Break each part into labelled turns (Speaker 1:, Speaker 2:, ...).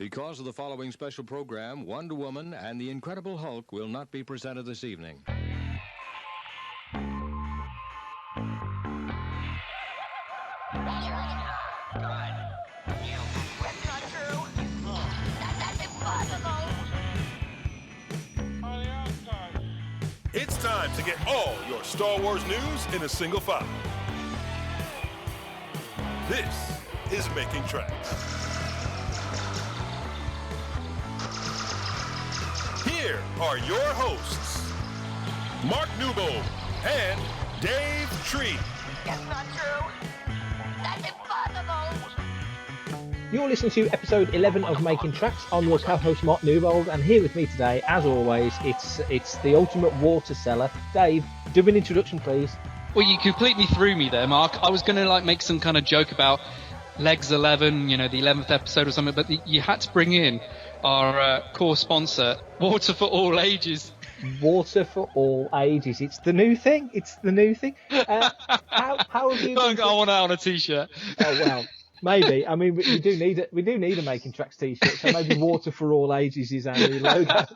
Speaker 1: Because of the following special program, Wonder Woman and the Incredible Hulk will not be presented this evening.
Speaker 2: It's time to get all your Star Wars news in a single file. This is Making Tracks. Here are your hosts, Mark Newbold and Dave Tree.
Speaker 3: That's not true. That's impossible.
Speaker 4: You're listening to episode 11 of Making Tracks. I'm your co-host Mark Newbold, and here with me today, as always, it's the ultimate water seller. Dave, do an introduction, please.
Speaker 5: Well, you completely threw me there, Mark. I was going to make some kind of joke about Legs 11, the 11th episode or something, but you had to bring in our core sponsor, Water for All Ages.
Speaker 4: Water for all ages. It's the new thing. How have you been?
Speaker 5: I want that on a t-shirt.
Speaker 4: Oh well, maybe. I mean, we do need a Making Tracks t-shirt. So maybe Water for all ages is our new logo.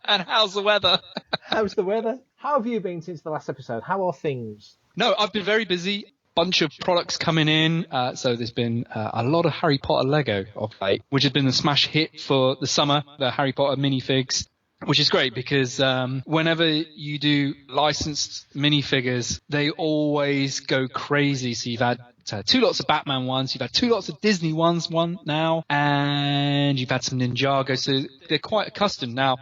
Speaker 5: And how's the weather?
Speaker 4: How's the weather? How have you been since the last episode? How are things?
Speaker 5: No, I've been very busy. Bunch of products coming in. So there's been a lot of Harry Potter Lego of late, which has been a smash hit for the summer. The Harry Potter minifigs. Which is great because whenever you do licensed minifigures, they always go crazy. So you've had two lots of Batman ones, you've had two lots of Disney ones, one now, and you've had some Ninjago. So they're quite accustomed. Now,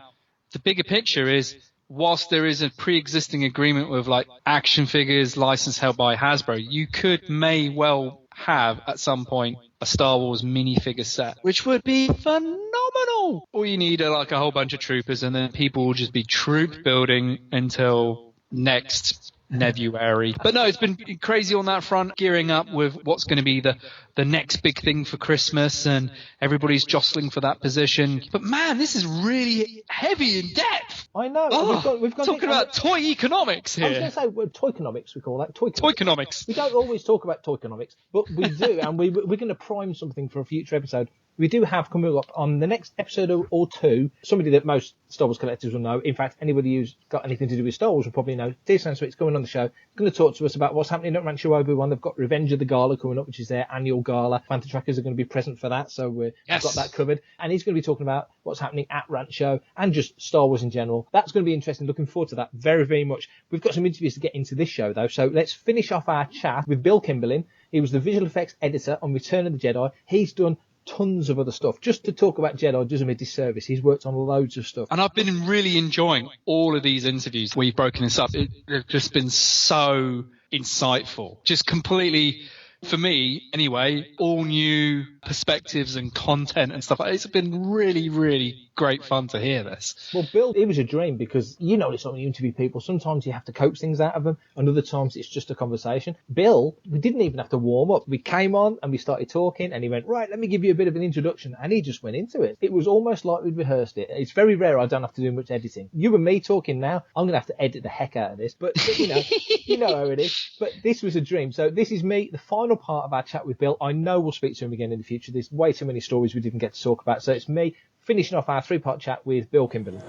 Speaker 5: the bigger picture is, whilst there is a pre-existing agreement with like action figures licensed held by Hasbro, you may well have at some point a Star Wars minifigure set, which would be phenomenal. All you need are like a whole bunch of troopers, and then people will just be troop building until next February. But no, it's been crazy on that front, gearing up with what's going to be the next big thing for Christmas, and everybody's jostling for that position. But man, this is really heavy in depth.
Speaker 4: I know. We've got
Speaker 5: talking about toy economics here.
Speaker 4: I was going to say toyconomics. We call that
Speaker 5: toyconomics.
Speaker 4: We don't always talk about toyconomics, but we do, and we're going to prime something for a future episode. We do have coming up on the next episode or two, somebody that most Star Wars collectors will know. In fact, anybody who's got anything to do with Star Wars will probably know. Dear Sansweet's coming on the show. He's going to talk to us about what's happening at Rancho Obi-Wan. They've got Revenge of the Gala coming up, which is their annual gala. Phantom Trackers are going to be present for that, so we've got that covered. And he's going to be talking about what's happening at Rancho and just Star Wars in general. That's going to be interesting. Looking forward to that very, very much. We've got some interviews to get into this show, though, so let's finish off our chat with Bill Kimberlin. He was the visual effects editor on Return of the Jedi. He's done tons of other stuff. Just to talk about Jedi does him a disservice. He's worked on loads of stuff.
Speaker 5: And I've been really enjoying all of these interviews where you've broken this up. They've just been so insightful. Just completely, for me anyway, all new perspectives and content and stuff. It's been really, really great fun to hear this.
Speaker 4: Well, Bill, it was a dream because you know it's not when you interview people. Sometimes you have to coax things out of them, and other times it's just a conversation. Bill, we didn't even have to warm up. We came on and we started talking, and he went, right, let me give you a bit of an introduction, and he just went into it. It was almost like we'd rehearsed it. It's very rare I don't have to do much editing. You and me talking now, I'm going to have to edit the heck out of this, but you know how it is. But this was a dream. So this is me, the final part of our chat with Bill. I know we'll speak to him again in the future. There's way too many stories we didn't get to talk about. So it's me finishing off our three-part chat with Bill Kimberlin.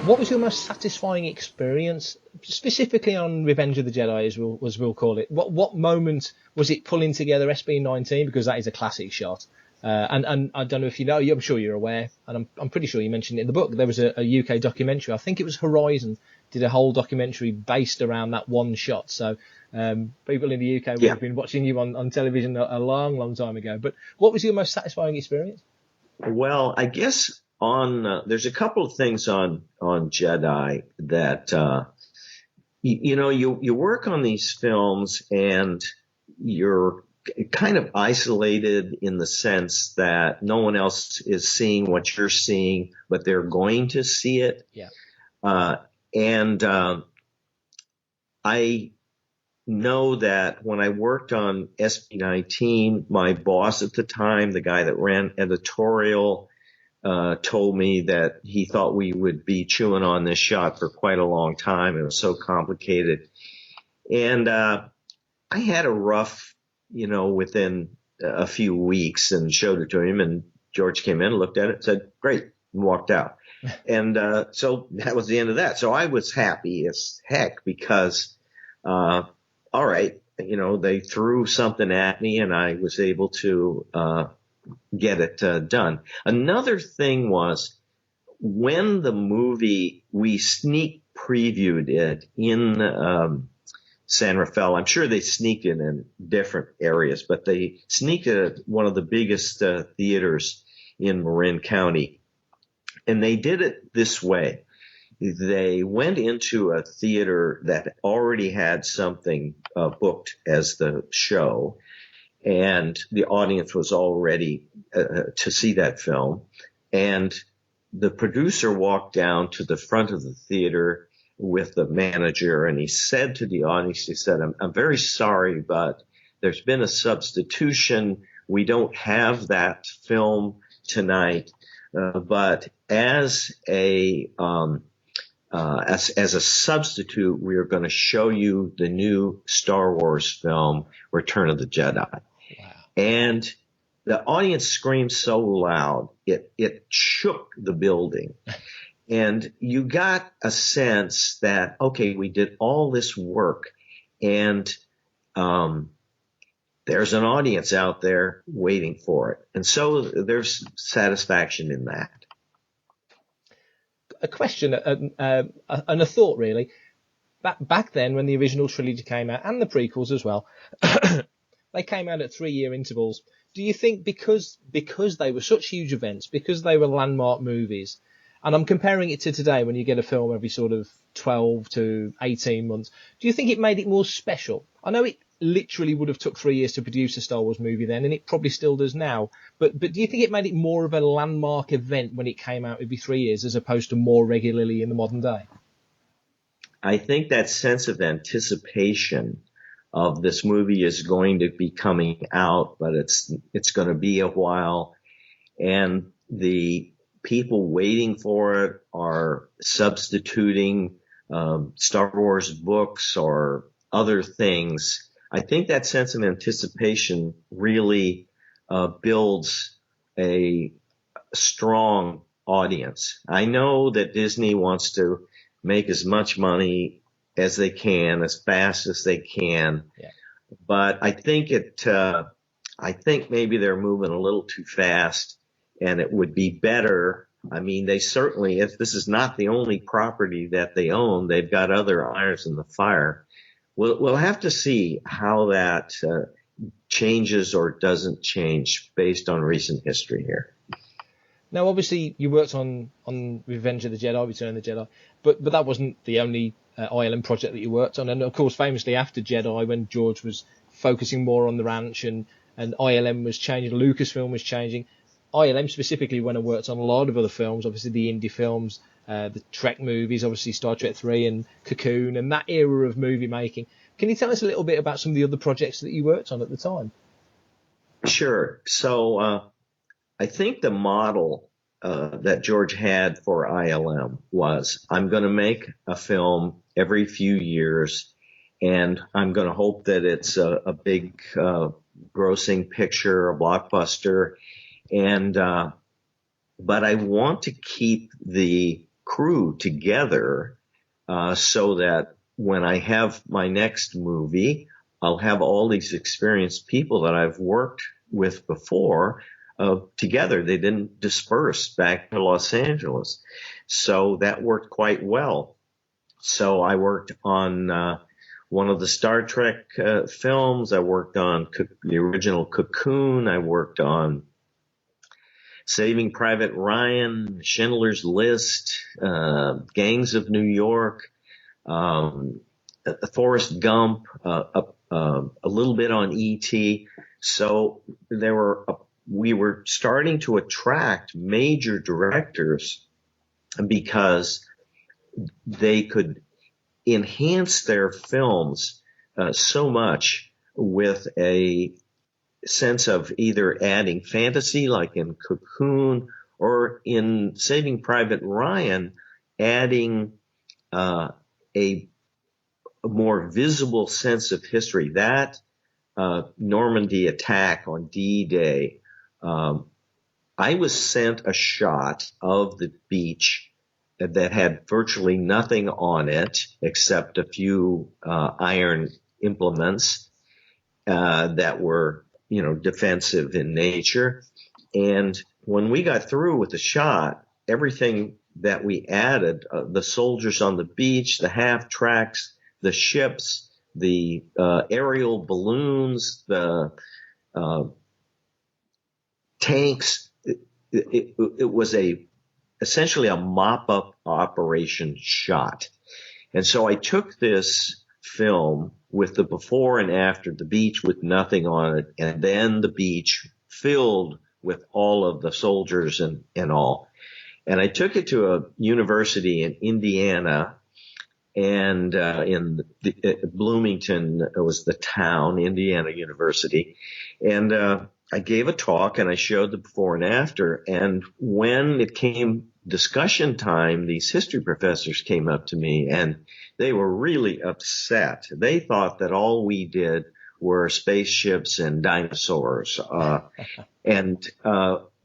Speaker 4: What was your most satisfying experience, specifically on Revenge of the Jedi, as we'll call it? What moment was it pulling together SB19? Because that is a classic shot. And I don't know if you know, I'm sure you're aware, and I'm pretty sure you mentioned it in the book. There was a UK documentary, I think it was Horizon, did a whole documentary based around that one shot. So people in the UK would have been watching you on television a long, long time ago. But what was your most satisfying experience?
Speaker 6: Well, I guess there's a couple of things on Jedi that you work on these films and you're kind of isolated in the sense that no one else is seeing what you're seeing, but they're going to see it.
Speaker 4: Yeah.
Speaker 6: I know that when I worked on SB19, my boss at the time, the guy that ran editorial, told me that he thought we would be chewing on this shot for quite a long time. It was so complicated. And I had a rough, within a few weeks, and showed it to him and George came in, looked at it, said, great, and walked out. And so that was the end of that. So I was happy as heck because, all right, they threw something at me and I was able to get it done. Another thing was when the movie, we sneak previewed it in San Rafael. I'm sure they sneaked it in different areas, but they sneaked it at one of the biggest theaters in Marin County. And they did it this way. They went into a theater that already had something booked as the show, and the audience was all ready to see that film. And the producer walked down to the front of the theater with the manager, and he said to the audience, he said, I'm very sorry, but there's been a substitution. We don't have that film tonight. But as a substitute, we are going to show you the new Star Wars film, Return of the Jedi. Wow. And the audience screamed so loud, it shook the building. And you got a sense that, okay, we did all this work and, there's an audience out there waiting for it. And so there's satisfaction in that.
Speaker 4: A question and a thought, really. Back then, when the original trilogy came out, and the prequels as well, they came out at 3-year intervals. Do you think because they were such huge events, because they were landmark movies, and I'm comparing it to today when you get a film every sort of 12 to 18 months, do you think it made it more special? I know it literally would have took 3 years to produce a Star Wars movie then, and it probably still does now. But do you think it made it more of a landmark event when it came out every 3 years as opposed to more regularly in the modern day?
Speaker 6: I think that sense of anticipation of this movie is going to be coming out, but it's going to be a while, and the people waiting for it are substituting Star Wars books or other things. I think that sense of anticipation really builds a strong audience. I know that Disney wants to make as much money as they can, as fast as they can. Yeah. But I think I think maybe they're moving a little too fast, and it would be better. I mean, they certainly, if this is not the only property that they own, they've got other irons in the fire. We'll have to see how that changes or doesn't change based on recent history here.
Speaker 4: Now, obviously, you worked on Revenge of the Jedi, Return of the Jedi, but that wasn't the only ILM project that you worked on. And, of course, famously after Jedi, when George was focusing more on the ranch and ILM was changing, Lucasfilm was changing, ILM specifically went and worked on a lot of other films, obviously the indie films, the Trek movies, obviously Star Trek 3 and Cocoon, and that era of movie making. Can you tell us a little bit about some of the other projects that you worked on at the time?
Speaker 6: Sure. So I think the model that George had for ILM was, I'm going to make a film every few years, and I'm going to hope that it's a big grossing picture, a blockbuster, and but I want to keep the crew together so that when I have my next movie, I'll have all these experienced people that I've worked with before together. They didn't disperse back to Los Angeles. So that worked quite well. So I worked on one of the Star Trek films. I worked on the original Cocoon. I worked on Saving Private Ryan, Schindler's List, Gangs of New York, Forrest Gump, a little bit on E.T. So we were starting to attract major directors because they could enhance their films so much with a sense of either adding fantasy like in Cocoon, or in Saving Private Ryan adding a more visible sense of history. That Normandy attack on D-Day I was sent a shot of the beach that had virtually nothing on it except a few iron implements that were, defensive in nature. And when we got through with the shot, everything that we added, the soldiers on the beach, the half tracks, the ships, the aerial balloons, the tanks, it was essentially a mop-up operation shot. And so I took this film with the before and after, the beach with nothing on it, and then the beach filled with all of the soldiers and all. And I took it to a university in Indiana, and in Bloomington, it was the town, Indiana University. And I gave a talk and I showed the before and after. And when it came discussion time, these history professors came up to me and they were really upset. They thought that all we did were spaceships and dinosaurs. And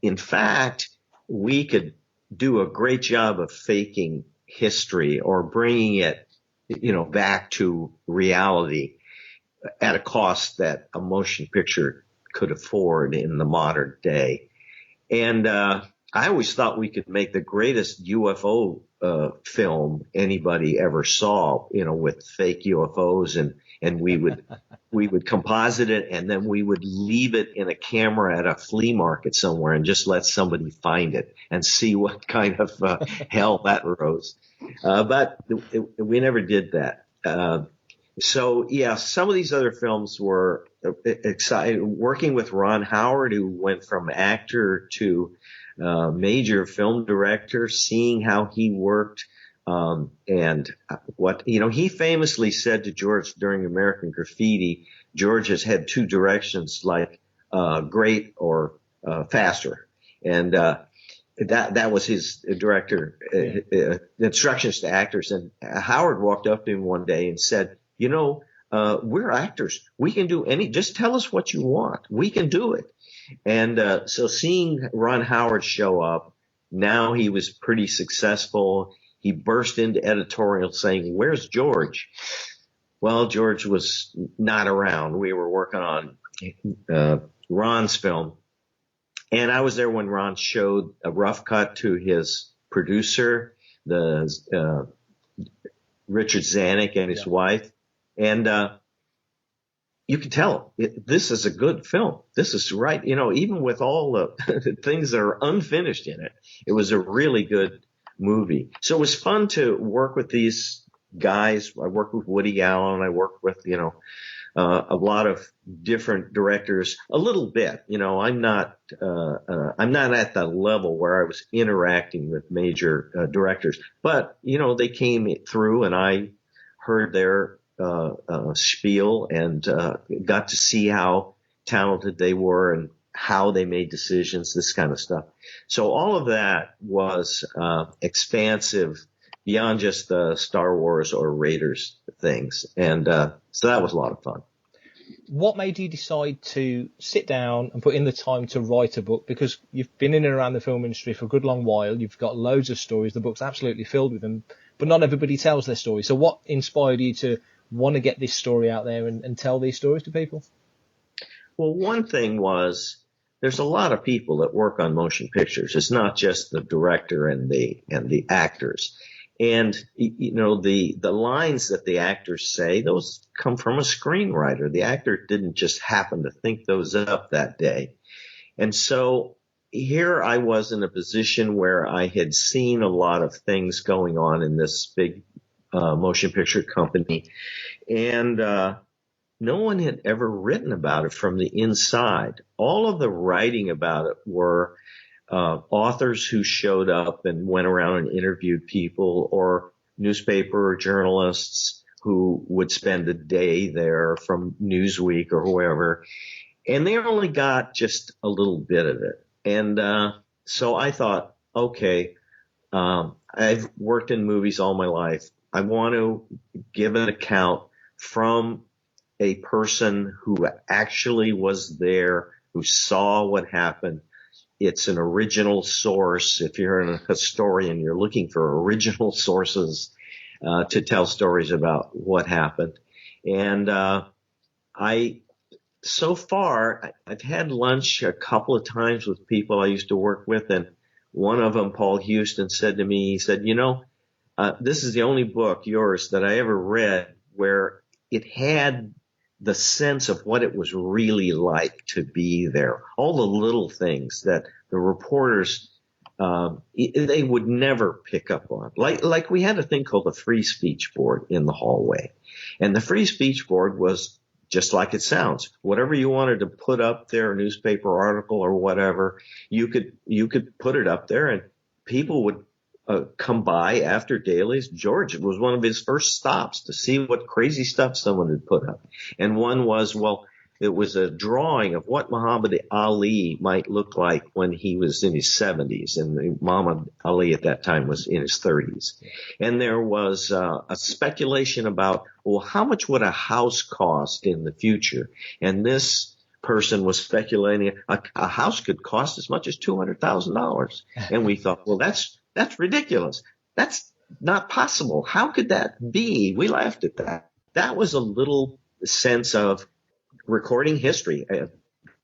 Speaker 6: in fact, we could do a great job of faking history or bringing it, back to reality at a cost that a motion picture could afford in the modern day. And I always thought we could make the greatest UFO film anybody ever saw, with fake UFOs, and we would composite it, and then we would leave it in a camera at a flea market somewhere and just let somebody find it and see what kind of hell that rose. But we never did that. So yeah, some of these other films were exciting. Working with Ron Howard, who went from actor to major film director, seeing how he worked, and what, he famously said to George during American Graffiti, George has had two directions, like great or faster. And that was his director instructions to actors. And Howard walked up to him one day and said, we're actors. We can do just tell us what you want. We can do it. And so seeing Ron Howard show up, now he was pretty successful. He burst into editorial saying, "Where's George?" Well, George was not around. We were working on Ron's film. And I was there when Ron showed a rough cut to his producer, the Richard Zanuck and his wife. And you can tell this is a good film. This is right. Even with all the things that are unfinished in it, it was a really good movie. So it was fun to work with these guys. I worked with Woody Allen. I worked with, a lot of different directors a little bit. I'm not at the level where I was interacting with major directors, but, they came through and I heard their spiel and got to see how talented they were and how they made decisions, this kind of stuff. So all of that was expansive beyond just the Star Wars or Raiders things. And so that was a lot of fun.
Speaker 4: What made you decide to sit down and put in the time to write a book? Because you've been in and around the film industry for a good long while. You've got loads of stories. The book's absolutely filled with them, but not everybody tells their story. So what inspired you to want to get this story out there and tell these stories to people?
Speaker 6: Well, one thing was there's a lot of people that work on motion pictures. It's not just the director and the actors. And, the lines that the actors say, those come from a screenwriter. The actor didn't just happen to think those up that day. And so here I was in a position where I had seen a lot of things going on in this big motion picture company. And no one had ever written about it from the inside. All of the writing about it were authors who showed up and went around and interviewed people, or newspaper or journalists who would spend a day there from Newsweek or whoever. And they only got just a little bit of it. And so I thought, okay, I've worked in movies all my life. I want to give an account from a person who actually was there, who saw what happened. it's an original source. If you're a historian, you're looking for original sources to tell stories about what happened. And so far, I've had lunch a couple of times with people I used to work with, and one of them, Paul Houston, said to me, he said, this is the only book, yours, that I ever read where it had the sense of what it was really like to be there. All the little things that the reporters, they would never pick up on. Like we had a thing called the Free Speech Board in the hallway. And the Free Speech Board was just like it sounds. Whatever you wanted to put up there, a newspaper article or whatever, you could put it up there, and people would come by after dailies. George, it was one of his first stops to see what crazy stuff someone had put up. And one was, it was a drawing of what Muhammad Ali might look like when he was in his 70s. And Muhammad Ali at that time was in his 30s. And there was a speculation about, how much would a house cost in the future? And this person was speculating a house could cost as much as $200,000. And we thought, that's ridiculous. That's not possible. How could that be? We laughed at that. That was a little sense of recording history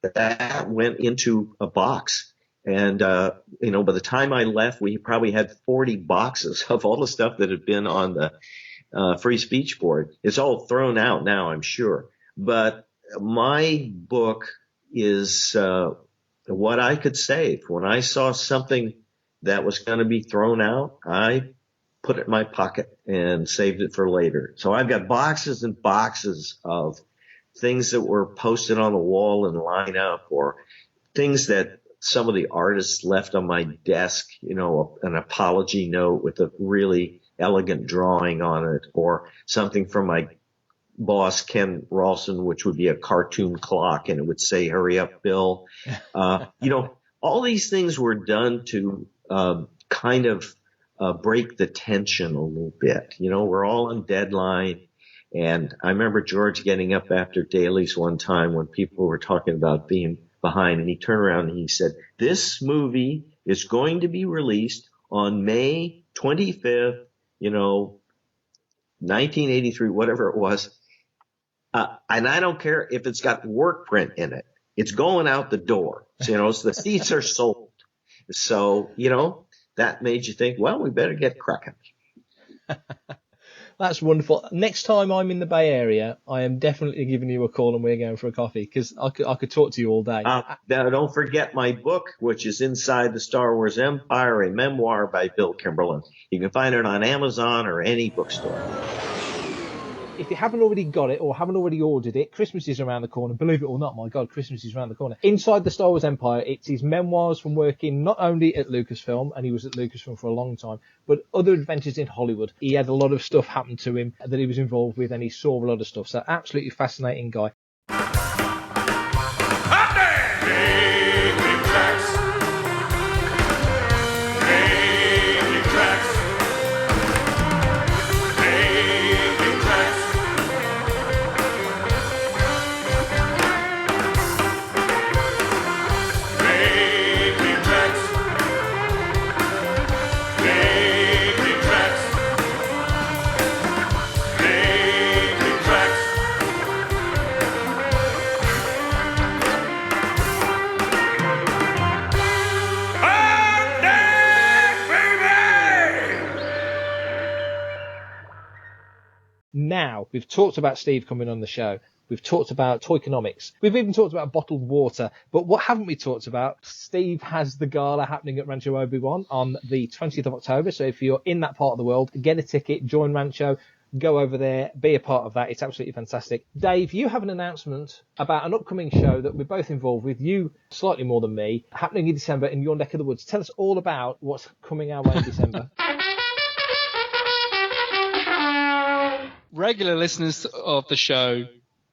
Speaker 6: that went into a box. And, by the time I left, we probably had 40 boxes of all the stuff that had been on the Free Speech Board. It's all thrown out now, I'm sure. But my book is what I could save. When I saw something that was going to be thrown out, I put it in my pocket and saved it for later. So I've got boxes and boxes of things that were posted on the wall and line up, or things that some of the artists left on my desk, an apology note with a really elegant drawing on it, or something from my boss, Ken Ralston, which would be a cartoon clock, and it would say, "Hurry up, Bill." All these things were done to kind of break the tension a little bit. We're all on deadline. And I remember George getting up after dailies one time when people were talking about being behind, and he turned around and he said, "This movie is going to be released on May 25th, 1983, whatever it was. And I don't care if it's got work print in it. It's going out the door. So, so the seats are sold." So, that made you think, well, we better get cracking.
Speaker 4: That's wonderful. Next time I'm in the Bay Area, I am definitely giving you a call and we're going for a coffee, because I could talk to you all day.
Speaker 6: Now, don't forget my book, which is Inside the Star Wars Empire, a memoir by Bill Kimberlin. You can find it on Amazon or any bookstore.
Speaker 4: If you haven't already got it or haven't already ordered it, Christmas is around the corner. Believe it or not, my God, Christmas is around the corner. Inside the Star Wars Empire, it's his memoirs from working not only at Lucasfilm, and he was at Lucasfilm for a long time, but other adventures in Hollywood. He had a lot of stuff happen to him that he was involved with, and he saw a lot of stuff. So absolutely fascinating guy. Now, we've talked about Steve coming on the show. We've talked about toyconomics. We've even talked about bottled water. But what haven't we talked about? Steve has the gala happening at Rancho Obi-Wan on the 20th of October. So if you're in that part of the world, get a ticket, join Rancho, go over there, be a part of that. It's absolutely fantastic. Dave, you have an announcement about an upcoming show that we're both involved with, you slightly more than me, happening in December in your neck of the woods. Tell us all about what's coming our way in December.
Speaker 5: Regular listeners of the show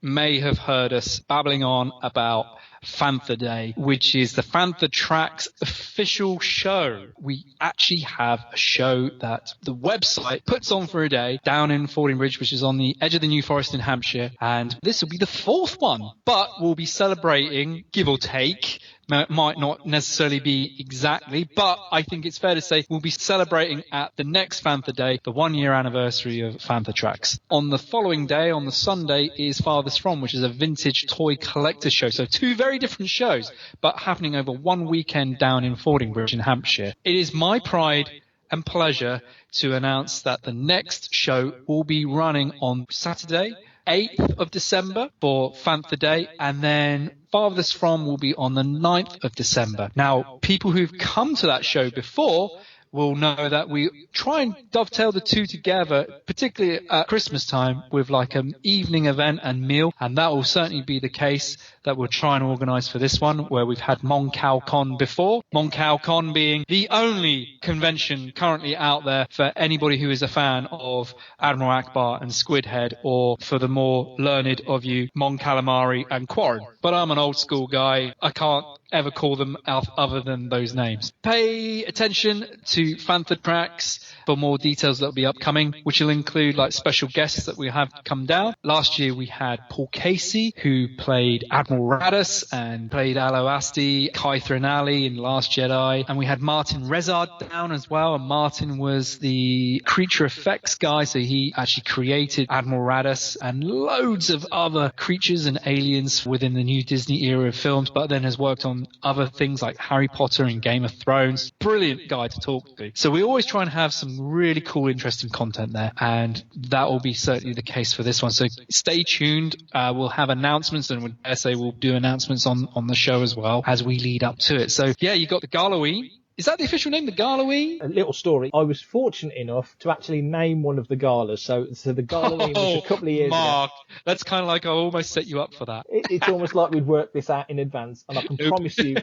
Speaker 5: may have heard us babbling on about Fantha Day, which is the Fantha Tracks official show. We actually have a show that the website puts on for a day down in Fordingbridge, which is on the edge of the New Forest in Hampshire. And this will be the 4th one, but we'll be celebrating, give or take, might not necessarily be exactly, but I think it's fair to say we'll be celebrating at the next Fantha Day, the 1-year anniversary of Fantha Tracks. On the following day, on the Sunday, is Farthest From, which is a vintage toy collector show. So 2 very different shows, but happening over 1 weekend down in Fordingbridge in Hampshire. It is my pride and pleasure to announce that the next show will be running on Saturday, 8th of December for Fantha Day, and then Farthest From will be on the 9th of December. Now, people who've come to that show before will know that we try and dovetail the two together, particularly at Christmas time, with like an evening event and meal. And that will certainly be the case that we'll try and organise for this one, where we've had Mon Cal Con before. Mon Cal Con being the only convention currently out there for anybody who is a fan of Admiral Akbar and Squidhead, or for the more learned of you, Mon Calamari and Quarren. But I'm an old school guy. I can't ever call them out other than those names. Pay attention to Fantha Tracks for more details that will be upcoming, which will include like special guests that we have come down. Last year we had Paul Casey, who played Admiral Raddus and played Alo Asti, Kai Threnali in Last Jedi, and we had Martin Rezard down as well. And Martin was the creature effects guy, so he actually created Admiral Raddus and loads of other creatures and aliens within the new Disney era of films, but then has worked on other things like Harry Potter and Game of Thrones. Brilliant guy to talk to. So we always try and have some really cool, interesting content there, and that will be certainly the case for this one. So stay tuned. We'll have announcements, and I say we'll do announcements on the show as well as we lead up to it. So yeah, you got the Galloween. Is that the official name, the Galloween?
Speaker 4: A little story. I was fortunate enough to actually name one of the galas. So the Galloween was a couple of years
Speaker 5: Mark,
Speaker 4: ago.
Speaker 5: That's kind of like I almost set you up for that.
Speaker 4: It's almost like we'd worked this out in advance, and I can promise you,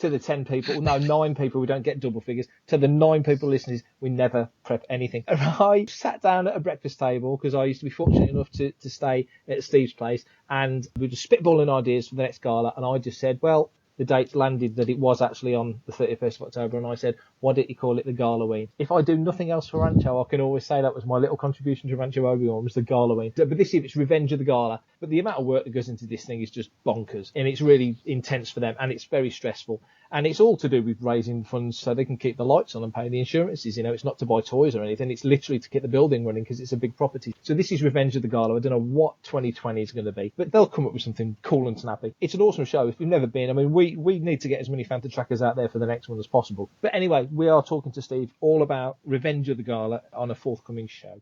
Speaker 4: to the 10 people, no, 9 people, we don't get double figures. To the 9 people listening, we never prep anything. And I sat down at a breakfast table, because I used to be fortunate enough to stay at Steve's place, and we were just spitballing ideas for the next gala, and I just said, well, the dates landed that it was actually on the 31st of October, and I said, why didn't you call it the Galloween? If I do nothing else for Rancho, I can always say that was my little contribution to Rancho Obi-Wan, was the Galloween. But this year it's Revenge of the Gala. But the amount of work that goes into this thing is just bonkers, and it's really intense for them, and it's very stressful. And it's all to do with raising funds so they can keep the lights on and pay the insurances. You know, it's not to buy toys or anything. It's literally to keep the building running, because it's a big property. So this is Revenge of the Gala. I don't know what 2020 is going to be, but they'll come up with something cool and snappy. It's an awesome show. If you've never been, I mean, we need to get as many Fantha Trackers out there for the next one as possible. But anyway, we are talking to Steve all about Revenge of the Gala on a forthcoming show.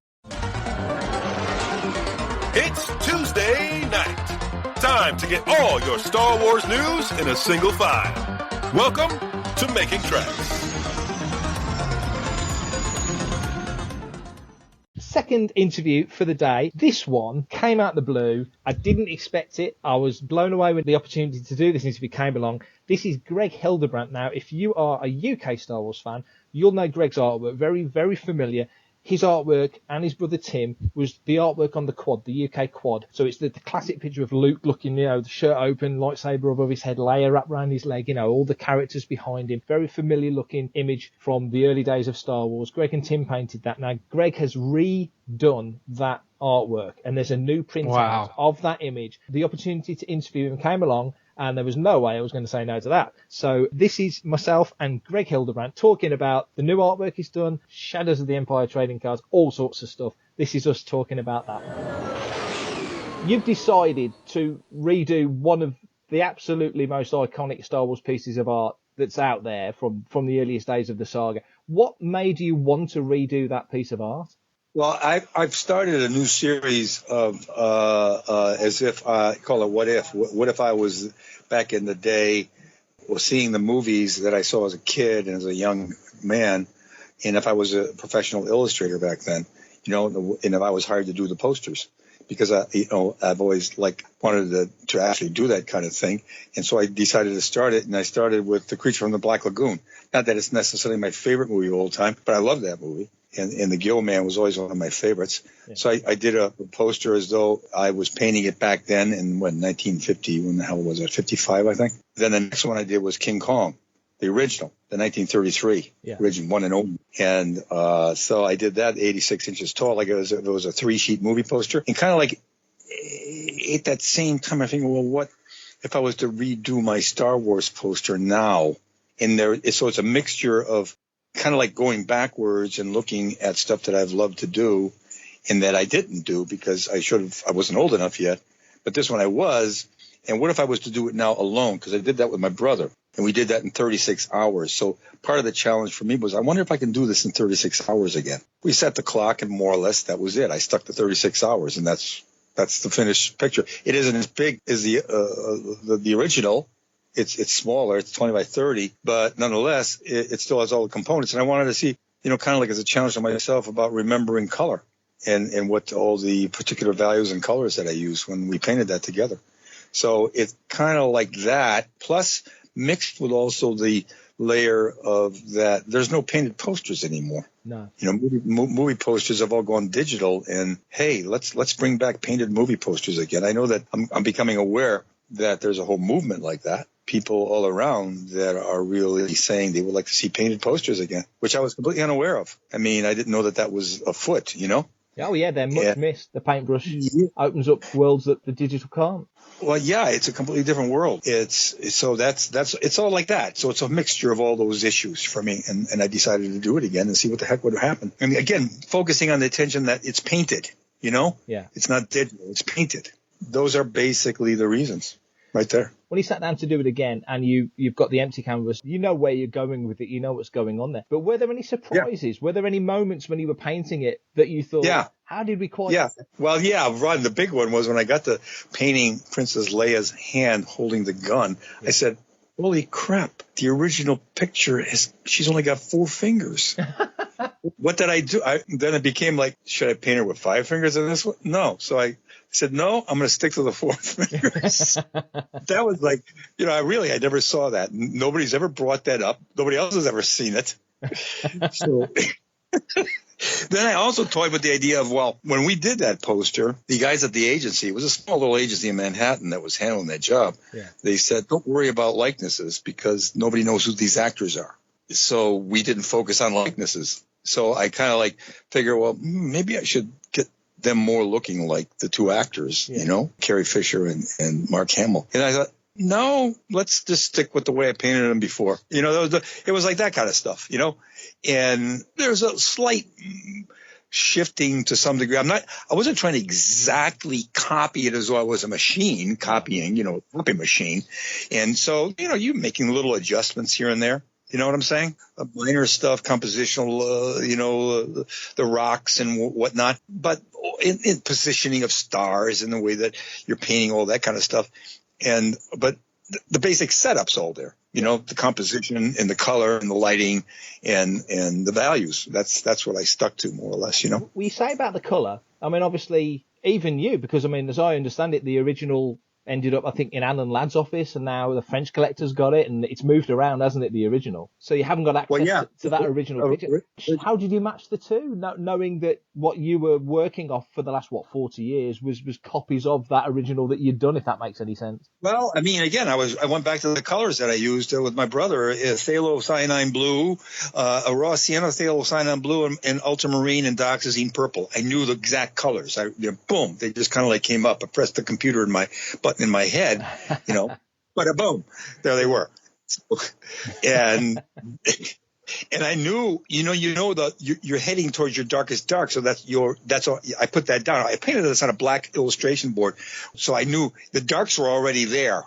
Speaker 2: It's Tuesday night. Time to get all your Star Wars news in a single file. Welcome to Making Tracks.
Speaker 4: Second interview for the day. This one came out the blue. I didn't expect it. I was blown away with the opportunity to do this interview came along. This is Greg Hildebrandt. Now, if you are a UK Star Wars fan, you'll know Greg's artwork. Very, very familiar. His artwork and his brother Tim was the artwork on the quad, the UK quad. So it's the classic picture of Luke looking, you know, the shirt open, lightsaber above his head, Leia wrapped around his leg, you know, all the characters behind him. Very familiar looking image from the early days of Star Wars. Greg and Tim painted that. Now, Greg has redone that artwork, and there's a new print out of that image. The opportunity to interview him came along, and there was no way I was going to say no to that. So this is myself and Greg Hildebrandt talking about the new artwork he's done, Shadows of the Empire trading cards, all sorts of stuff. This is us talking about that. You've decided to redo one of the absolutely most iconic Star Wars pieces of art that's out there from the earliest days of the saga. What made you want to redo that piece of art?
Speaker 7: Well, I've started a new series of as if I call it What If. What if I was back in the day, was seeing the movies that I saw as a kid and as a young man, and if I was a professional illustrator back then, you know, and if I was hired to do the posters, because I've always wanted to actually do that kind of thing, and so I decided to start it, and I started with The Creature from the Black Lagoon. Not that it's necessarily my favorite movie of all time, but I love that movie. And the Gill Man was always one of my favorites.
Speaker 4: Yeah.
Speaker 7: So I did a poster as though I was painting it back then in 1950. When the hell was it? 55, I think. Then the next one I did was King Kong, the original, the 1933 original, one and only. And so I did that 86 inches tall. Like it was a 3-sheet movie poster. And kind of like at that same time, I think, well, what if I was to redo my Star Wars poster now? And so it's a mixture of kind of like going backwards and looking at stuff that I've loved to do and that I didn't do because I wasn't old enough yet. But this one I was. And what if I was to do it now alone? Because I did that with my brother, and we did that in 36 hours. So part of the challenge for me was, I wonder if I can do this in 36 hours again. We set the clock, and more or less that was it. I stuck to 36 hours, and that's the finished picture. It isn't as big as the original. It's smaller. It's 20 by 30, but nonetheless, it still has all the components. And I wanted to see, kind of like as a challenge to myself about remembering color and what all the particular values and colors that I used when we painted that together. So it's kind of like that, plus mixed with also the layer of that there's no painted posters anymore.
Speaker 4: No.
Speaker 7: Movie posters have all gone digital, and hey, let's bring back painted movie posters again. I know that I'm becoming aware that there's a whole movement like that. People all around that are really saying they would like to see painted posters again, which I was completely unaware of. I mean, I didn't know that was afoot,
Speaker 4: Oh, yeah, they're much missed. The paintbrush opens up worlds that the digital can't.
Speaker 7: Well, yeah, it's a completely different world. It's all like that. So it's a mixture of all those issues for me. And I decided to do it again and see what the heck would happen. And again, focusing on the attention that it's painted, Yeah. It's not digital, it's painted. Those are basically the reasons right there.
Speaker 4: When you sat down to do it again and you've got the empty canvas, you know where you're going with it, you know what's going on there. But were there any surprises? Yeah. Were there any moments when you were painting it that you thought, how did we quite...
Speaker 7: Yeah, well, Ron, the big one was when I got to painting Princess Leia's hand holding the gun. Yeah. I said, holy crap, the original picture she's only got 4 fingers. What did I do? Then it became like, should I paint her with 5 fingers in this one? No. So I said, no, I'm going to stick to the 4 fingers. That was like, I never saw that. Nobody's ever brought that up. Nobody else has ever seen it. So then I also toyed with the idea of, well, when we did that poster, the guys at the agency, it was a small little agency in Manhattan that was handling that job. Yeah. They said, don't worry about likenesses because nobody knows who these actors are. So we didn't focus on likenesses. So I kind of like figure, well, maybe I should get them more looking like the 2 actors, Carrie Fisher and Mark Hamill. And I thought, no, let's just stick with the way I painted them before. It was like that kind of stuff, and there's a slight shifting to some degree. I wasn't trying to exactly copy it as though I was a machine copying, a copy machine. And so, you're making little adjustments here and there. You know what I'm saying? Minor stuff, compositional, the rocks and whatnot. But in positioning of stars and the way that you're painting all that kind of stuff. But the basic setup's all there. The composition and the color and the lighting and the values. That's what I stuck to more or less,
Speaker 4: We say about the color. I mean, obviously, even you, because as I understand it, the original ended up, I think, in Alan Ladd's office, and now the French collector's got it, and it's moved around, hasn't it, the original? So you haven't got access to that original picture. How did you match the two, knowing that what you were working off for the last, 40 years was copies of that original that you'd done, if that makes any sense? Well,
Speaker 7: I mean, again, I went back to the colors that I used with my brother, phthalo-cyanine blue, a raw sienna phthalo-cyanine blue, and ultramarine and dioxazine purple. I knew the exact colors. Boom, they just kind of like came up. I pressed the computer button in my head, bada boom, there they were. And I knew, you're heading towards your darkest dark. So that's all. I put that down. I painted this on a black illustration board. So I knew the darks were already there.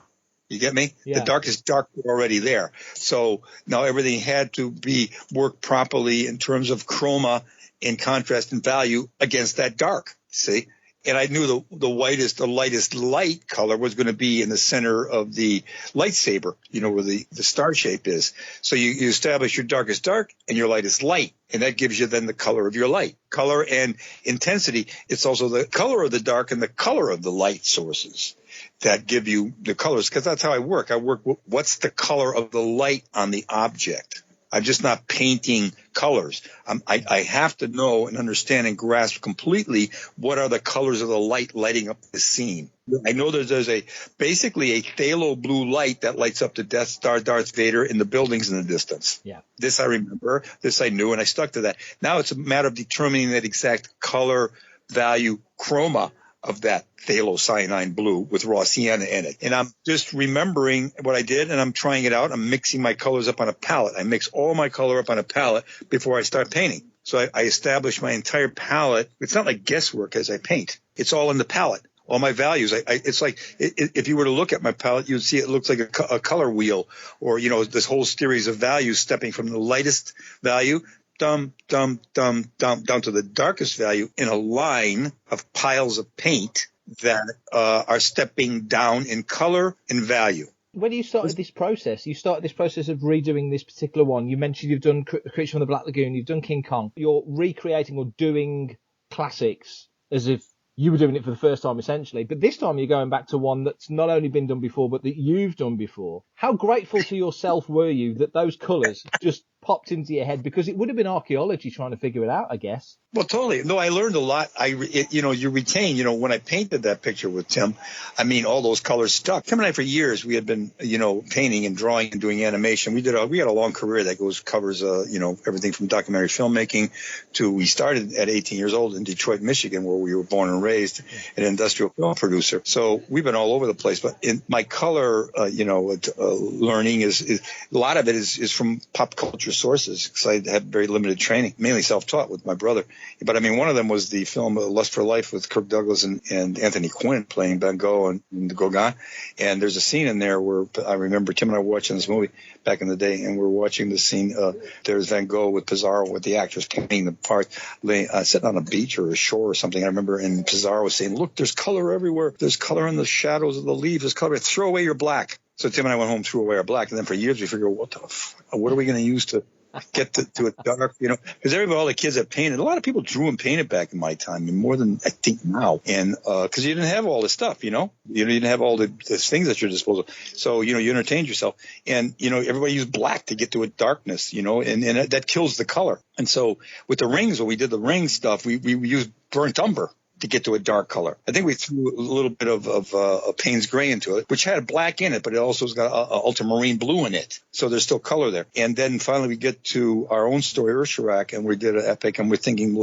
Speaker 7: You get me? Yeah. The darkest dark were already there. So now everything had to be worked properly in terms of chroma and contrast and value against that dark. See? And I knew the lightest light color was going to be in the center of the lightsaber, where the star shape is. So you establish your darkest dark and your lightest light. And that gives you then the color of your light. Color and intensity. It's also the color of the dark and the color of the light sources that give you the colors. Because that's how I work. I work with what's the color of the light on the object. I'm just not painting colors. I have to know and understand and grasp completely what are the colors of the light lighting up the scene. I know there's basically a phthalo blue light that lights up the Death Star, Darth Vader, in the buildings in the distance.
Speaker 4: Yeah. This
Speaker 7: I remember. This I knew, and I stuck to that. Now it's a matter of determining that exact color, value, chroma of that phthalocyanine blue with raw sienna in it. And I'm just remembering what I did, and I'm trying it out. I'm mixing my colors up on a palette. I mix all my color up on a palette before I start painting. So I establish my entire palette. It's not like guesswork as I paint. It's all in the palette. All my values. It's like if you were to look at my palette, you'd see it looks like a color wheel, or, you know, this whole series of values stepping from the lightest value down to the darkest value in a line of piles of paint that are stepping down in color and value.
Speaker 4: When you started this process, of redoing this particular one. You mentioned you've done Creature from the Black Lagoon, you've done King Kong. You're recreating or doing classics as if you were doing it for the first time, essentially. But this time you're going back to one that's not only been done before, but that you've done before. How grateful to yourself were you that those colours just popped into your head? Because it would have been archaeology trying to figure it out, I guess.
Speaker 7: Well, totally. No, I learned a lot. You retain, when I painted that picture with Tim, I mean, all those colors stuck. Tim and I, for years, we had been, painting and drawing and doing animation. We had a long career that covers everything from documentary filmmaking to, we started at 18 years old in Detroit, Michigan, where we were born and raised, an industrial film producer. So we've been all over the place. But in my color, learning is a lot of it is from pop culture sources, because I had very limited training, mainly self-taught with my brother. But I mean, one of them was the film Lust for Life with Kirk Douglas and Anthony Quinn playing Van Gogh and the Gauguin. And there's a scene in there where I remember Tim and I were watching this movie back in the day, and we're watching the scene. There's Van Gogh with Pizarro, with the actors painting the part, sitting on a beach or a shore or something. I remember, and Pizarro was saying, "Look, there's color everywhere. There's color in the shadows of the leaves. There's color. Throw away your black." So Tim and I went home, threw away our black, and then for years we figured, what are we going to use to get to a dark, because all the kids that painted, a lot of people drew and painted back in my time, and more than I think now. And because you didn't have all this stuff, you didn't have all the things at your disposal. So, you entertained yourself, and, everybody used black to get to a darkness, and that kills the color. And so with the rings, when we did the ring stuff, we used burnt umber to get to a dark color. I think we threw a little bit of Payne's gray into it, which had black in it, but it also has got ultramarine blue in it. So there's still color there. And then finally we get to our own story, Ursharak, and we did an epic, and we're thinking,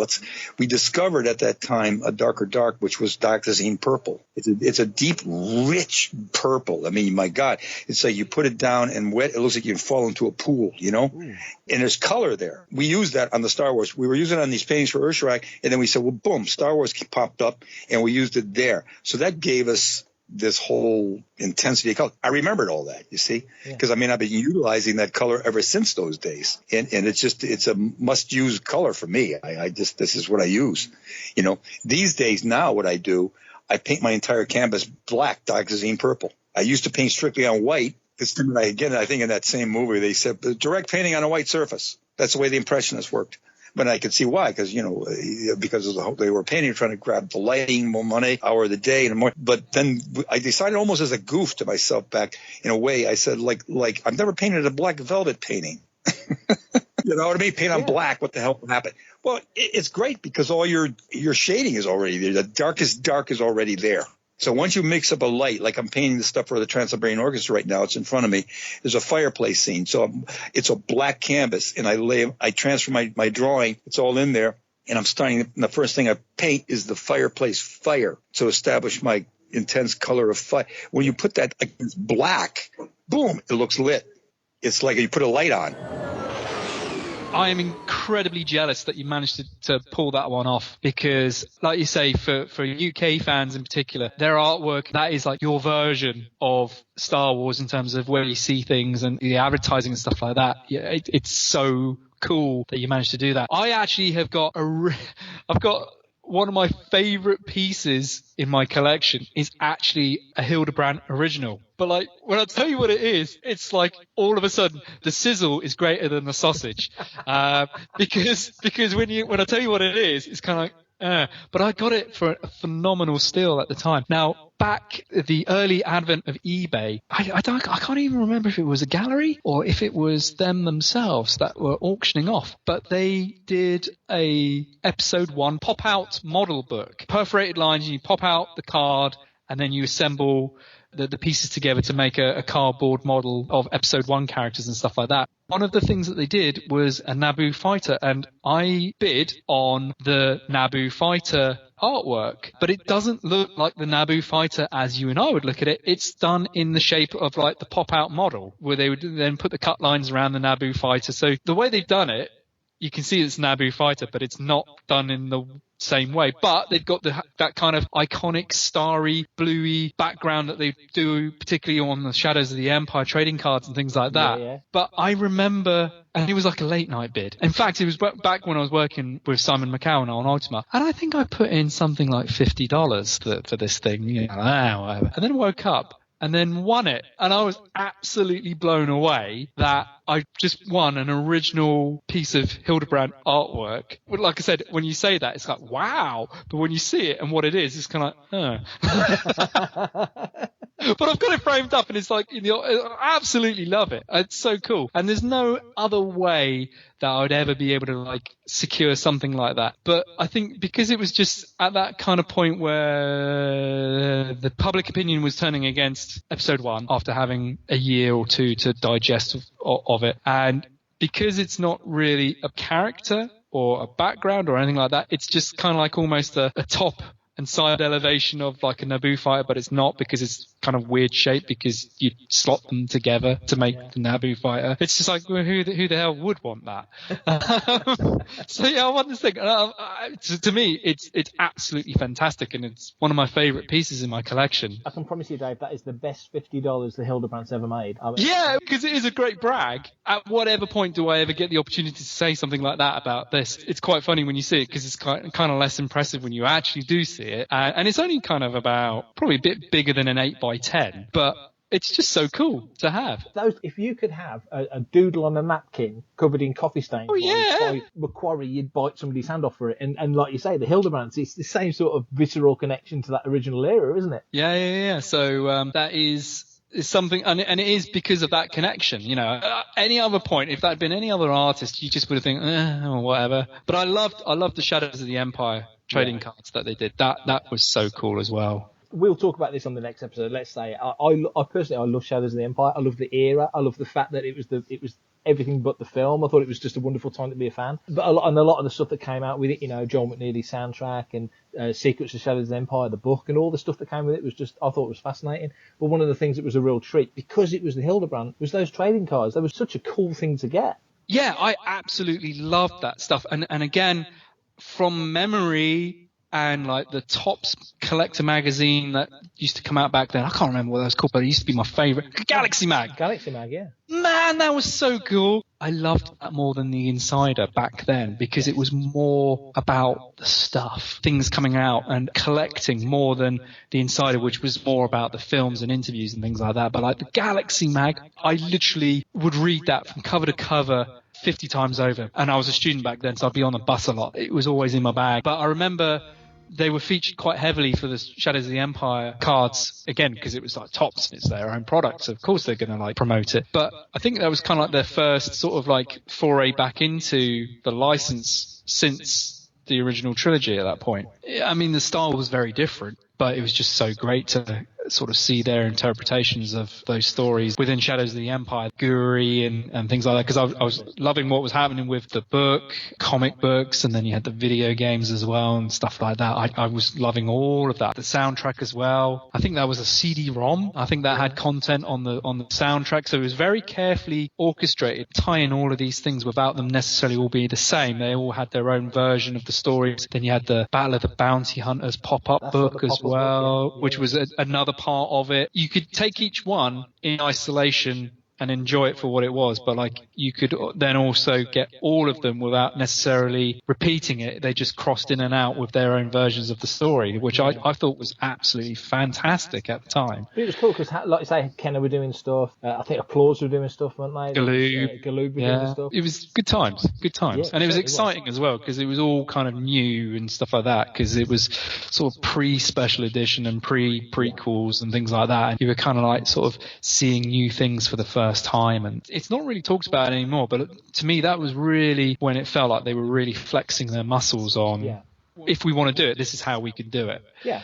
Speaker 7: we discovered at that time a darker dark, which was Dioxazine purple. It's a deep, rich purple. I mean, my God, it's like you put it down and wet, it looks like you fall into a pool, And there's color there. We used that on the Star Wars. We were using it on these paintings for Ursharak, and then we said, well, boom, Star Wars popped up, and we used it there. So that gave us this whole intensity of color. I remembered all that, you see, because I've been utilizing that color ever since those days, and it's a must-use color for me. This is what I use, These days now, what I do, I paint my entire canvas black, Dioxazine purple. I used to paint strictly on white. I think in that same movie they said direct painting on a white surface. That's the way the Impressionists worked. But I could see why, because they were painting, trying to grab the lighting, more money, hour of the day, and more. But then I decided, almost as a goof to myself back in a way, I said, like I've never painted a black velvet painting. You know what I mean? Paint on black. What the hell will happen? Well, it's great because all your shading is already there. The darkest dark is already there. So once you mix up a light, like I'm painting the stuff for the Trans-Siberian Orchestra right now, it's in front of me. There's a fireplace scene. So it's a black canvas, and I transfer my drawing. It's all in there, and and the first thing I paint is the fireplace fire to establish my intense color of fire. When you put that against black, boom, it looks lit. It's like you put a light on.
Speaker 5: I am incredibly jealous that you managed to pull that one off, because, like you say, for UK fans in particular, their artwork, that is like your version of Star Wars in terms of where you see things and the advertising and stuff like that. Yeah, it's so cool that you managed to do that. I actually have got I've got one of my favorite pieces in my collection is actually a Hildebrandt original. But like, when I tell you what it is, it's like all of a sudden the sizzle is greater than the sausage. Because when I tell you what it is, it's kind of like, but I got it for a phenomenal steal at the time. Now, back at the early advent of eBay, I can't even remember if it was a gallery or if it was them themselves that were auctioning off, but they did a episode 1 pop-out model book, perforated lines, and you pop out the card and then you assemble the pieces together to make a cardboard model of episode 1 characters and stuff like that. One of the things that they did was a Naboo fighter, and I bid on the Naboo fighter artwork, but it doesn't look like the Naboo fighter as you and I would look at it. It's done in the shape of like the pop-out model, where they would then put the cut lines around the Naboo fighter. So the way they've done it, you can see it's Naboo fighter, but it's not done in the same way. But they've got that kind of iconic starry, bluey background that they do, particularly on the Shadows of the Empire trading cards and things like that. Yeah. But I remember, and it was like a late night bid. In fact, it was back when I was working with Simon McCowan on Ultima, and I think I put in something like $50 for this thing, whatever. And then woke up and then won it. And I was absolutely blown away that I just won an original piece of Hildebrandt artwork. Like I said, when you say that, it's like, wow. But when you see it and what it is, it's kind of like, But I've got it framed up and it's like, I absolutely love it. It's so cool. And there's no other way that I would ever be able to like secure something like that. But I think because it was just at that kind of point where the public opinion was turning against episode 1 after having a year or two to digest of it. And because it's not really a character or a background or anything like that, it's just kind of like almost a top and side elevation of like a Naboo fighter, but it's not, because it's kind of weird shape because you slot them together to make the Naboo fighter. It's just like, well, who the hell would want that? So yeah, I want this thing. To me, it's absolutely fantastic, and it's one of my favorite pieces in my collection.
Speaker 4: I can promise you, Dave, that is the best $50 the Hildebrandt's ever made.
Speaker 5: Yeah, because it is a great brag. At whatever point do I ever get the opportunity to say something like that about this? It's quite funny when you see it, because it's kind of less impressive when you actually do see it. And it's only kind of about probably a bit bigger than an 8x10, but it's just so cool to have.
Speaker 4: If you could have a doodle on a napkin covered in coffee stains by Macquarie, you'd bite somebody's hand off for it. And like you say, the Hildebrandts, it's the same sort of visceral connection to that original era, isn't it?
Speaker 5: Yeah. So that is something, and it is because of that connection. Any other point, if that had been any other artist, you just would have think, or whatever. But I loved the Shadows of the Empire trading cards that they did. That was so cool as well.
Speaker 4: We'll talk about this on the next episode. Let's say I personally love Shadows of the Empire. I love the era. I love the fact that it was everything but the film. I thought it was just a wonderful time to be a fan. But a lot of the stuff that came out with it, Joel McNeely's soundtrack and Secrets of Shadows of the Empire, the book, and all the stuff that came with it was just, I thought it was fascinating. But one of the things that was a real treat, because it was the Hildebrandt, was those trading cards. That was such a cool thing to get.
Speaker 5: Yeah, I absolutely loved that stuff. And again, from memory, and like the Topps collector magazine that used to come out back then. I can't remember what that was called, but it used to be my favorite. Galaxy Mag, yeah. Man, that was so cool. I loved that more than the Insider back then, because it was more about the stuff, things coming out and collecting, more than the Insider, which was more about the films and interviews and things like that. But like the Galaxy Mag, I literally would read that from cover to cover 50 times over. And I was a student back then, so I'd be on the bus a lot. It was always in my bag. But I remember they were featured quite heavily for the Shadows of the Empire cards, again, because it was like Topps, it's their own product, so of course they're going to like promote it. But I think that was kind of like their first sort of like foray back into the license since the original trilogy at that point. I mean, the style was very different, but it was just so great to sort of see their interpretations of those stories within Shadows of the Empire, Guri and things like that, because I was loving what was happening with the book, comic books, and then you had the video games as well and stuff like that. I was loving all of that. The soundtrack as well. I think that was a CD-ROM. I think that had content on the soundtrack, so it was very carefully orchestrated, tying all of these things without them necessarily all being the same. They all had their own version of the stories. Then you had the Battle of the Bounty Hunters pop-up book as well, which was another part of it. You could take each one in isolation and enjoy it for what it was, but like you could then also get all of them without necessarily repeating it. They just crossed in and out with their own versions of the story, which I thought was absolutely fantastic at the time.
Speaker 4: But it was cool because, like you say, Kenner were doing stuff. I think Applause were doing stuff, weren't they? Galoob were doing stuff.
Speaker 5: It was good times.
Speaker 4: Yeah,
Speaker 5: And it was exciting as well because it was all kind of new and stuff like that, because it was sort of pre-special edition and prequels and things like that. And you were kind of like sort of seeing new things for the first time. And it's not really talked about anymore, but to me, that was really when it felt like they were really flexing their muscles on, if we want to do it, this is how we can do it.
Speaker 4: Yeah.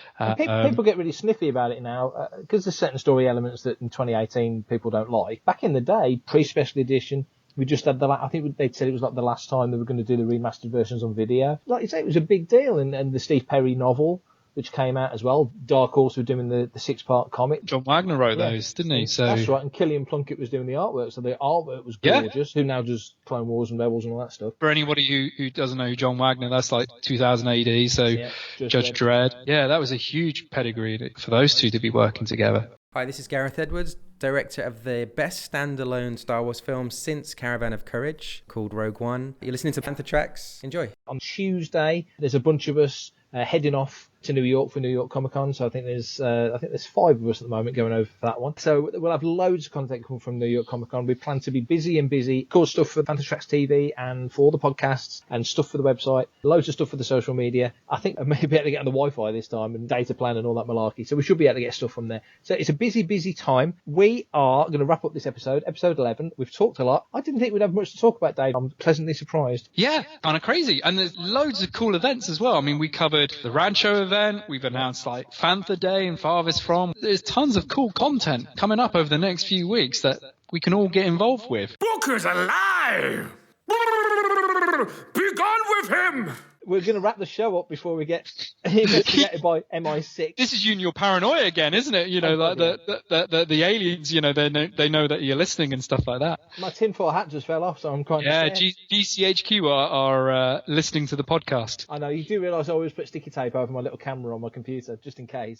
Speaker 4: People get really sniffy about it now because there's certain story elements that in 2018 people don't like. Back in the day, pre-special edition, we just had I think they said it was like the last time they were going to do the remastered versions on video. Like you say, it was a big deal. And the Steve Perry novel, which came out as well. Dark Horse were doing the 6-part comic.
Speaker 5: John Wagner wrote those, didn't he? So
Speaker 4: that's right. And Killian Plunkett was doing the artwork. So the artwork was gorgeous. Who now does Clone Wars and Rebels and all that stuff.
Speaker 5: For anybody who doesn't know who John Wagner, that's like 2000 AD. So Judge Dredd. Yeah, that was a huge pedigree for those two to be working together.
Speaker 8: Hi, this is Gareth Edwards, director of the best standalone Star Wars film since Caravan of Courage, called Rogue One. You're listening to Panther Tracks. Enjoy.
Speaker 4: On Tuesday, there's a bunch of us heading off to New York for New York Comic Con. So I think there's 5 of us at the moment going over for that one. So we'll have loads of content coming from New York Comic Con. We plan to be busy. Of course, stuff for Panther Tracks TV and for all the podcasts and stuff for the website. Loads of stuff for the social media. I think I may be able to get on the Wi-Fi this time and data plan and all that malarkey. So we should be able to get stuff from there. So it's a busy time. We are going to wrap up this episode 11. We've talked a lot. I didn't think we'd have much to talk about, Dave. I'm pleasantly surprised.
Speaker 5: Yeah, kind of crazy. And there's loads of cool events as well. I mean, we covered the Rancho event. We've announced like Fantha Day and Farthest From. There's tons of cool content coming up over the next few weeks that we can all get involved with.
Speaker 2: Booker's alive! Be gone with him!
Speaker 4: We're going to wrap the show up before we get investigated by MI6.
Speaker 5: This is you and your paranoia again, isn't it? You know, like the aliens, you know, they know that you're listening and stuff like that.
Speaker 4: My tinfoil hat just fell off, so I'm quite
Speaker 5: scared. GCHQ are listening to the podcast.
Speaker 4: I know, you do realise I always put sticky tape over my little camera on my computer, just in case.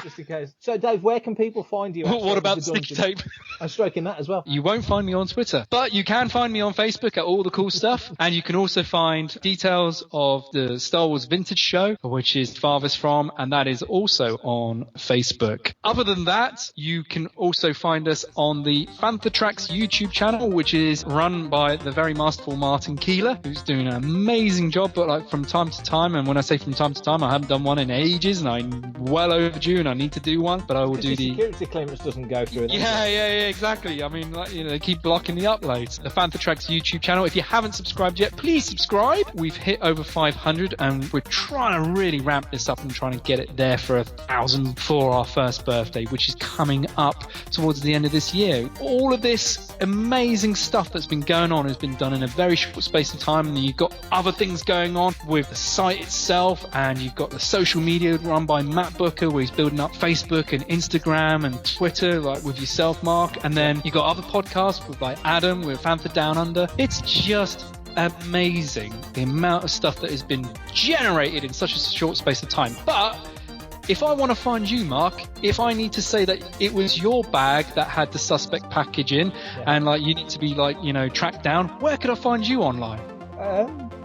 Speaker 4: Just in case. So, Dave, where can people find you?
Speaker 5: What about sticky tape?
Speaker 4: I'm stroking that as well.
Speaker 5: You won't find me on Twitter, but you can find me on Facebook at All the Cool Stuff, and you can also find details of the Star Wars Vintage Show, which is Farthest From, and that is also on Facebook. Other than that, you can also find us on the Fantha Tracks YouTube channel, which is run by the very masterful Martin Keeler, who's doing an amazing job, but like from time to time, and when I say from time to time, I haven't done one in ages, and I'm well overdue, and I need to do one, but I will do the
Speaker 4: security clearance doesn't go through it.
Speaker 5: Yeah, exactly. I mean, like, you know, they keep blocking the uploads. The Fantha Tracks YouTube channel. If you haven't subscribed yet, please subscribe. We've hit over 500, and we're trying to really ramp this up and trying to get it there for 1,000 for our first birthday, which is coming up towards the end of this year. All of this amazing stuff that's been going on has been done in a very short space of time, and you've got other things going on with the site itself, and you've got the social media run by Matt Booker, where he's building up Facebook and Instagram and Twitter, like with yourself, Mark, and then you got other podcasts with like Adam with Fantha Down Under. It's just amazing the amount of stuff that has been generated in such a short space of time. But if I want to find you, Mark, if I need to say that it was your bag that had the suspect package in, and like you need to be like, you know, tracked down, where could I find you online?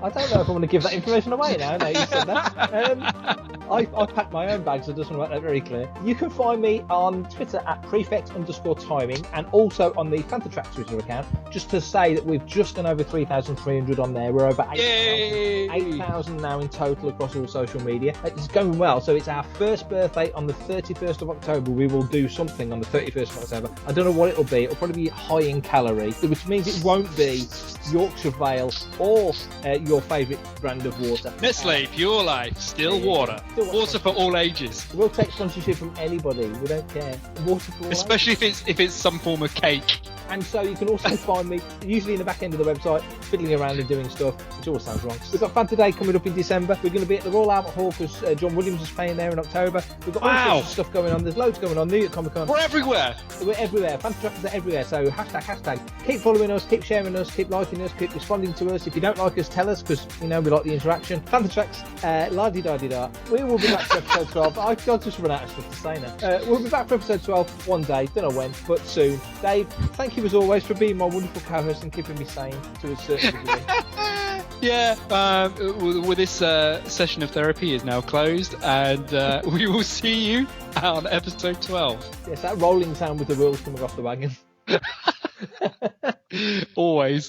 Speaker 4: I don't know if I want to give that information away now. No, you said that. I pack my own bags, so I just want to make that very clear. You can find me on Twitter at prefect_timing, and also on the Fantha Tracks Twitter account, just to say that we've just done over 3,300 on there. We're over 8,000 now in total across all social media. It's going well, so it's our first birthday on the 31st of October. We will do something on the 31st of October. I don't know what it'll be. It'll probably be high in calorie, which means it won't be Yorkshire Vale or your favourite brand of water.
Speaker 5: Nestle Pure Life, still water. Water for all ages.
Speaker 4: We'll take sponsorship from anybody. We don't care. Water for all
Speaker 5: especially
Speaker 4: ages.
Speaker 5: if it's some form of cake.
Speaker 4: And so you can also find me usually in the back end of the website, fiddling around and doing stuff, which always sounds wrong. We've got Fantha Day coming up in December. We're going to be at the Royal Albert Hall because John Williams is playing there in October. We've got all sorts of stuff going on. There's loads going on. New York Comic Con.
Speaker 5: We're everywhere.
Speaker 4: We're everywhere. Fantha Tracks are everywhere. So hashtag. Keep following us, keep sharing us, keep liking us, keep responding to us. If you don't like us, tell us. that's because, we like the interaction. Panther Tracks, la-di-da-di-da. We will be back for episode 12. I've just run out of stuff to say now. We'll be back for episode 12 one day, don't know when, but soon. Dave, thank you as always for being my wonderful co-host and keeping me sane to a certain degree.
Speaker 5: Yeah, with this session of therapy is now closed, and we will see you on episode 12.
Speaker 4: Yes, that rolling sound with the wheels coming off the wagon.
Speaker 5: Always.